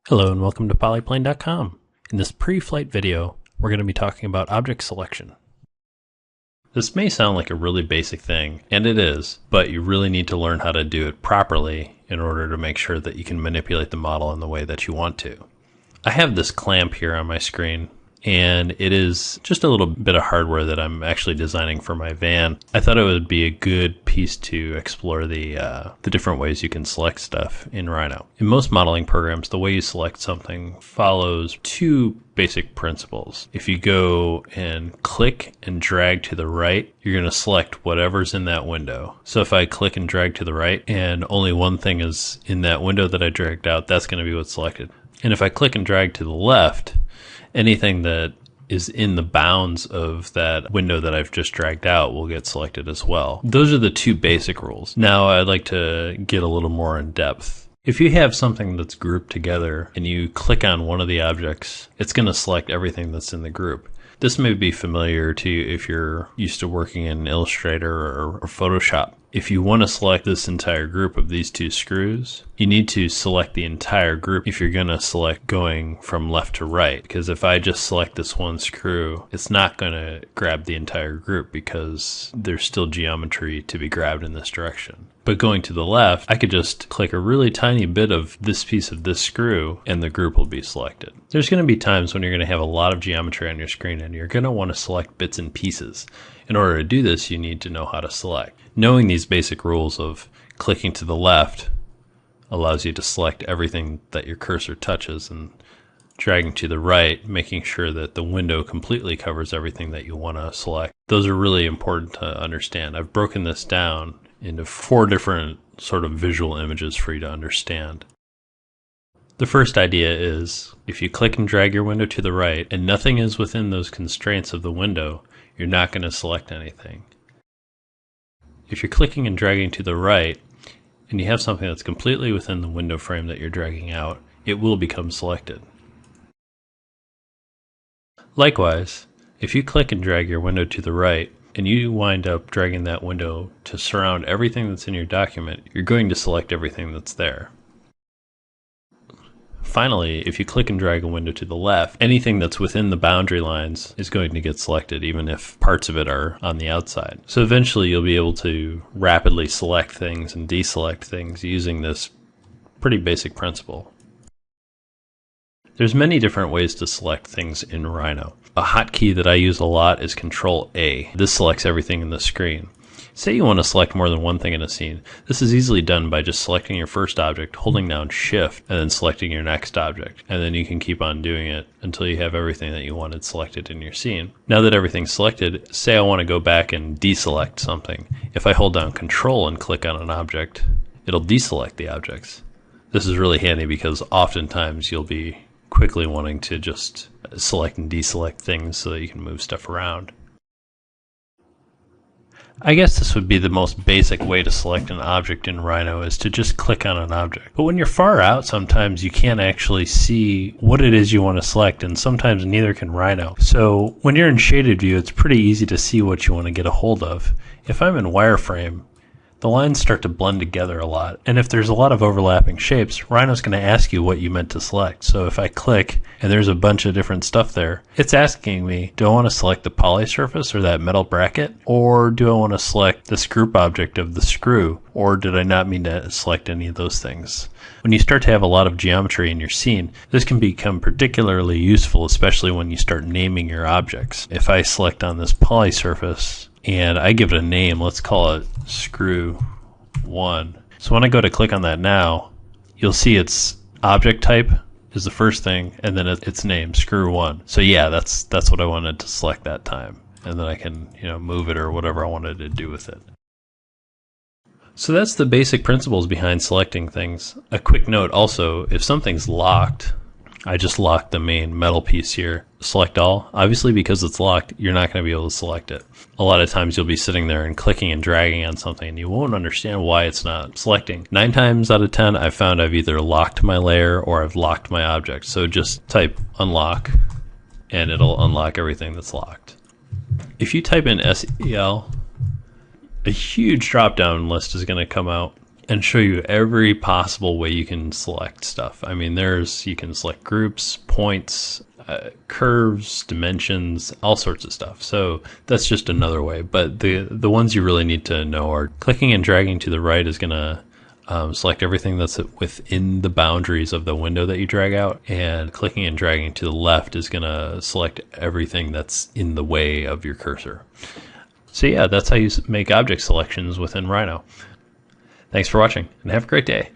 Hello and welcome to polyplane.com. In this pre-flight video, we're going to be talking about object selection. This may sound like a really basic thing, and it is, but you really need to learn how to do it properly in order to make sure that you can manipulate the model in the way that you want to. I have this clamp here on my screen, and it is just a little bit of hardware that I'm actually designing for my van. I thought it would be a good piece to explore the different ways you can select stuff in Rhino. In most modeling programs, the way you select something follows two basic principles. If you go and click and drag to the right, you're going to select whatever's in that window. So if I click and drag to the right and only one thing is in that window that I dragged out, that's going to be what's selected. And if I click and drag to the left, anything that is in the bounds of that window that I've just dragged out will get selected as well. Those are the two basic rules. Now I'd like to get a little more in depth. If you have something that's grouped together and you click on one of the objects, it's going to select everything that's in the group. This may be familiar to you if you're used to working in Illustrator or Photoshop. If you want to select this entire group of these two screws, you need to select the entire group if you're going to select going from left to right. Because if I just select this one screw, it's not going to grab the entire group because there's still geometry to be grabbed in this direction. But going to the left, I could just click a really tiny bit of this piece of this screw and the group will be selected. There's going to be times when you're going to have a lot of geometry on your screen and you're going to want to select bits and pieces. In order to do this, you need to know how to select. Knowing these basic rules of clicking to the left allows you to select everything that your cursor touches, and dragging to the right, making sure that the window completely covers everything that you want to select. Those are really important to understand. I've broken this down into 4 different sort of visual images for you to understand. The first idea is if you click and drag your window to the right and nothing is within those constraints of the window, you're not going to select anything. If you're clicking and dragging to the right and you have something that's completely within the window frame that you're dragging out, it will become selected. Likewise, if you click and drag your window to the right and you wind up dragging that window to surround everything that's in your document, you're going to select everything that's there. Finally, if you click and drag a window to the left, anything that's within the boundary lines is going to get selected, even if parts of it are on the outside. So eventually you'll be able to rapidly select things and deselect things using this pretty basic principle. There's many different ways to select things in Rhino. A hotkey that I use a lot is Control A. This selects everything in the screen. Say you want to select more than one thing in a scene. This is easily done by just selecting your first object, holding down Shift, and then selecting your next object. And then you can keep on doing it until you have everything that you wanted selected in your scene. Now that everything's selected, say I want to go back and deselect something. If I hold down Control and click on an object, it'll deselect the objects. This is really handy because oftentimes you'll be quickly wanting to just select and deselect things so that you can move stuff around. I guess this would be the most basic way to select an object in Rhino, is to just click on an object. But when you're far out, sometimes you can't actually see what it is you want to select, and sometimes neither can Rhino. So when you're in shaded view, it's pretty easy to see what you want to get a hold of. If I'm in wireframe, the lines start to blend together a lot, and if there's a lot of overlapping shapes, Rhino's going to ask you what you meant to select. So if I click and there's a bunch of different stuff there, it's asking me, do I want to select the poly surface or that metal bracket, or do I want to select this group object of the screw, or did I not mean to select any of those things? When you start to have a lot of geometry in your scene, this can become particularly useful, especially when you start naming your objects. If I select on this poly surface and I give it a name, let's call it Screw 1. So when I go to click on that now, you'll see its object type is the first thing, and then its name, Screw 1. So yeah, that's what I wanted to select that time. And then I can, move it or whatever I wanted to do with it. So that's the basic principles behind selecting things. A quick note also, if something's locked, I just locked the main metal piece here. Select all. Obviously, because it's locked, you're not going to be able to select it. A lot of times you'll be sitting there and clicking and dragging on something and you won't understand why it's not selecting. 9 times out of 10, I've found I've either locked my layer or I've locked my object. So just type unlock and it'll unlock everything that's locked. If you type in SEL, a huge drop-down list is going to come out. and show you every possible way you can select stuff. I mean, you can select groups, points, curves, dimensions, all sorts of stuff. So that's just another way. But the ones you really need to know are clicking and dragging to the right is going to select everything that's within the boundaries of the window that you drag out, and clicking and dragging to the left is going to select everything that's in the way of your cursor. So yeah, that's how you make object selections within Rhino. Thanks for watching, and have a great day.